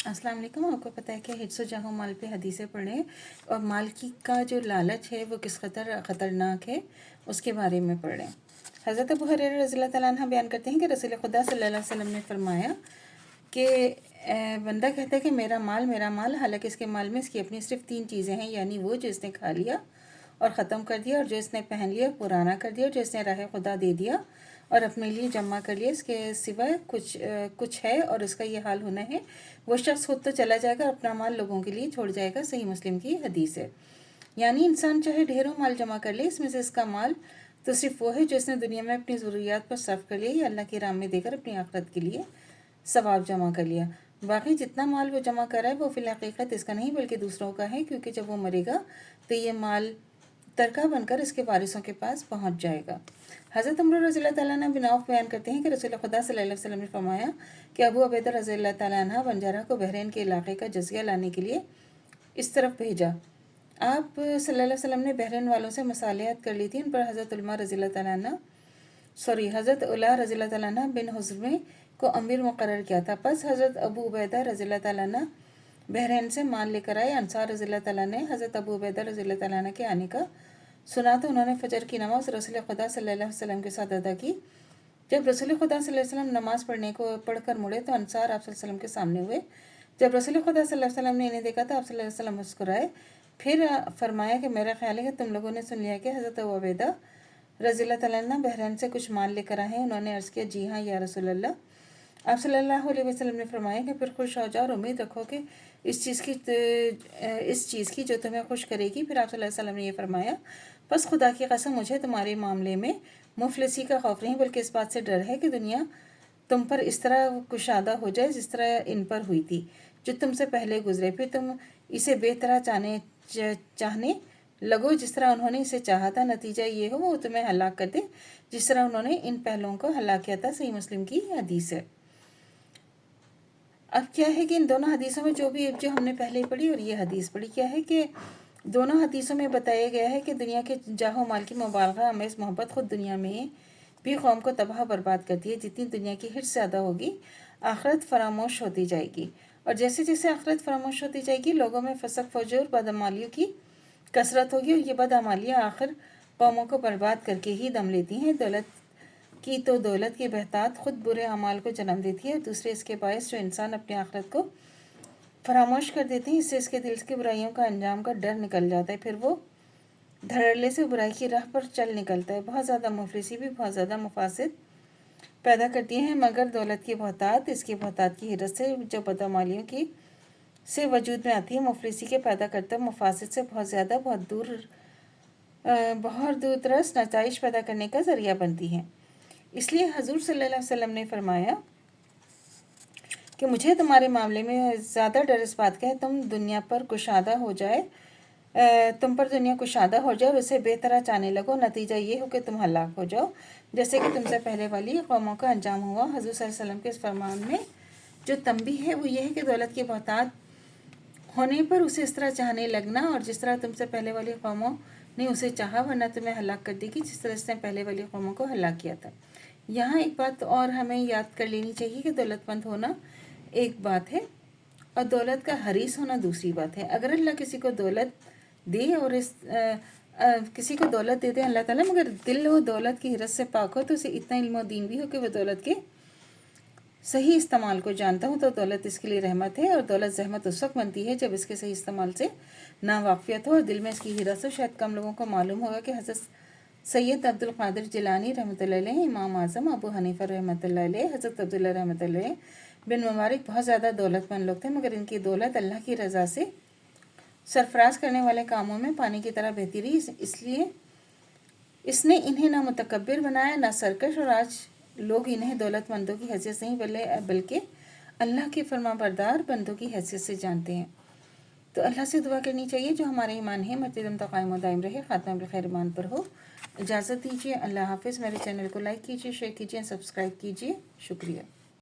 अस्सलाम वालेकुम। आपको पता है कि हिर्स व जहाँ माल पे हदीसें पढ़ें और माल की का जो लालच है वो किस कदर ख़तरनाक है उसके बारे में पढ़ें। हज़रत अबू हुरैरा रज़ियल्लाहु तआला अन्हु बयान करते हैं कि रसूल खुदा सल्लल्लाहु अलैहि वसल्लम ने फरमाया कि बंदा कहता है कि मेरा माल, हालांकि इसके माल में इसकी अपनी सिर्फ 3 चीज़ें हैं, यानी वो जो इसने खा लिया और ख़त्म कर दिया, और जो इसने पहन लिया पुराना कर दिया, और जो इसने राह खुदा दे दिया और अपने लिए जमा कर लिया, इसके सिवाय कुछ है और इसका ये हाल होना है। वो शख्स खुद तो चला जाएगा, अपना माल लोगों के लिए छोड़ जाएगा। सही मुस्लिम की हदीस है। यानी इंसान चाहे ढेरों माल जमा कर ले, इसमें से इसका माल तो सिर्फ वो है जो इसने दुनिया में अपनी ज़रूरियात पर सर्फ कर लिया या अल्लाह की राह में देकर अपनी आखिरत के लिए सवाब जमा कर लिया। बाकी जितना माल वो जमा कर रहा है वो फिल हकीकत इसका नहीं बल्कि दूसरों का है, क्योंकि जब वो मरेगा तो ये माल तरका बनकर इसके वारिसों के पास पहुंच जाएगा। हज़रत उमर रज़ियल्लाहु तआला अन्हु बिन औफ बयान करते हैं कि रसूल खुदा सल्लल्लाहु अलैहि वसल्लम ने फरमाया कि अबू उबैदा रज़ियल्लाहु तआला अन्हु बंजारा को बहरीन के इलाके का जज़िया लाने के लिए इस तरफ भेजा। आप सल्लल्लाहु अलैहि वसल्लम ने बहरीन वालों से मसालिहत कर ली थी। उन पर हज़रत उला रज़ियल्लाहु तआला अन्हा बिन हुज़्म को अमीर मुकर्रर किया था। बस हज़रत अबू उबैदा रज़ियल्लाहु तआला अन्हु बहरीन से माल लेकर आए। अंसार रज़ियल्लाहु तआला ने हज़रत अबू उबैदा रज़ियल्लाहु तआला अन्हु के आने का सुना तो उन्होंने फजर की नमाज़ रसूल खुदा सल्लल्लाहु अलैहि वसल्लम के साथ अदा की। जब रसूल खुदा सल्लल्लाहु अलैहि वसल्लम नमाज़ पढ़कर मुड़े तो अंसार आप सल्लल्लाहु अलैहि वसल्लम के सामने हुए। जब रसूल खुदा सल्लल्लाहु अलैहि वसल्लम ने इन्हें देखा तो आप सल्लल्लाहु अलैहि वसल्लम मुस्कुराए। फिर फरमाया कि मेरा ख्याल है कि तुम लोगों ने सुन लिया कि हज़रत अबू उबैदा रज़ियल्लाहु तआला अन्हु बहरीन से कुछ माल लेकर आए हैं। उन्होंने अर्ज़ किया, जी हाँ या रसूल अल्लाह। आप सल्लल्लाहु अलैहि वसल्लम ने फरमाया कि फिर खुश हो जाओ और उम्मीद रखो कि इस चीज़ की जो तुम्हें खुश करेगी। फिर आप सल्लल्लाहु अलैहि वसल्लम ने यह फरमाया, बस खुदा की कसम मुझे तुम्हारे मामले में मुफलिसी का खौफ नहीं, बल्कि इस बात से डर है कि दुनिया तुम पर इस तरह कुशादा हो जाए जिस तरह इन पर हुई थी जो तुमसे पहले गुजरे। फिर तुम इसे बेतरह चाहने लगो जिस तरह उन्होंने इसे चाहा था। नतीजा ये हो वो तुम्हें हलाक कर दे जिस तरह उन्होंने इन पहलुओं को हलाक किया था। सही मुस्लिम की हदीस है। अब क्या है कि इन दोनों हदीसों में जो हमने पहले पढ़ी और ये हदीस पढ़ी, क्या है कि दोनों हदीसों में बताया गया है कि दुनिया के जाहो माल की मुबालगा अमेज़ मोहब्बत खुद दुनिया में भी कौम को तबाह बर्बाद करती है। जितनी दुनिया की हिर्स ज़्यादा होगी आखिरत फरामोश होती जाएगी, और जैसे जैसे आखिरत फरामोश होती जाएगी लोगों में फसक फजूर बदअमालियों की कसरत होगी, और ये बदअमालियाँ आखिर कौमों को बर्बाद करके ही दम लेती हैं। दौलत की बहतात खुद बुरे अमाल को जन्म देती है, और दूसरे इसके बायस जो इंसान अपनी आखिरत को फरामोश कर देते हैं, इससे इसके दिल की बुराइयों का अंजाम का डर निकल जाता है। फिर वो धड़ल्ले से बुराई की राह पर चल निकलता है। बहुत ज़्यादा मुफलिसी भी बहुत ज़्यादा मुफासिद पैदा करती हैं, मगर दौलत की बहुतात इसकी बहुतात की हिरत से जो बदअमालियों की से वजूद में आती है मुफलिसी के पैदा करता मुफासिद से बहुत दूर दराज नताइज पैदा करने का ज़रिया बनती हैं। इसलिए हजूर सल्लल्लाहु अलैहि वसल्लम ने फरमाया कि मुझे तुम्हारे मामले में ज़्यादा डर इस बात का है तुम पर दुनिया कुशादा हो जाए और उसे बेतरह चाहने लगो। नतीजा ये हो कि तुम हलाक हो जाओ जैसे कि तुमसे पहले वाली कौमों का अंजाम हुआ। हजूर सल्लल्लाहु अलैहि वसल्लम के इस फरमान में जो तंबी है वो ये है कि दौलत की बहुतात होने पर उसे इस तरह चाहने लगना, और जिस तरह तुमसे पहले वाली कौमों ने उसे चाहा, वरना तुम्हें हलाक कर देगी जिस तरह इसने पहले वाली कौमों को हलाक किया था। यहाँ एक बात और हमें याद कर लेनी चाहिए कि दौलतमंद होना एक बात है और दौलत का हरीस होना दूसरी बात है। अगर अल्लाह किसी को दौलत दे और किसी को दौलत देते हैं अल्लाह ताला, मगर दिल वो दौलत की हिरस से पाक हो, तो उसे इतना इल्म और दीन भी हो कि वह दौलत के सही इस्तेमाल को जानता हूँ, तो दौलत इसके लिए रहमत है। और दौलत जहमत उस वक्त बनती है जब इसके सही इस्तेमाल से नावाक़ियत हो और दिल में इसकी हिरस हो। शायद कम लोगों को मालूम होगा कि हज़रत सैयद अब्दुल कादिर जिलानी रहमतुल्लाह अलैह, इमाम आज़म अबू हनीफा रहमतुल्लाह अलैह, हज़रत अब्दुल्लाह रहमतुल्लाह अलैह बिन मुबारक बहुत ज़्यादा दौलतमंद लोग थे, मगर इनकी दौलत अल्लाह की रज़ा से सरफराज करने वाले कामों में पानी की तरह बहती रही। इसलिए इसने इन्हें ना मुतकब्बिर बनाया ना सरकश, और आज लोग इन्हें दौलतमंदों की हैसियत से नहीं बल्कि अल्लाह के फरमाबरदार बंदों की हैसियत से जानते हैं। तो अल्लाह से दुआ करनी चाहिए जो हमारे ईमान है मर्तदम तक कायम व दायम रहे, ख़ात्मा बिखैर ईमान पर हो। इजाज़त दीजिए, अल्लाह हाफ़िज़। मेरे चैनल को लाइक कीजिए, शेयर कीजिए, सब्सक्राइब कीजिए। शुक्रिया।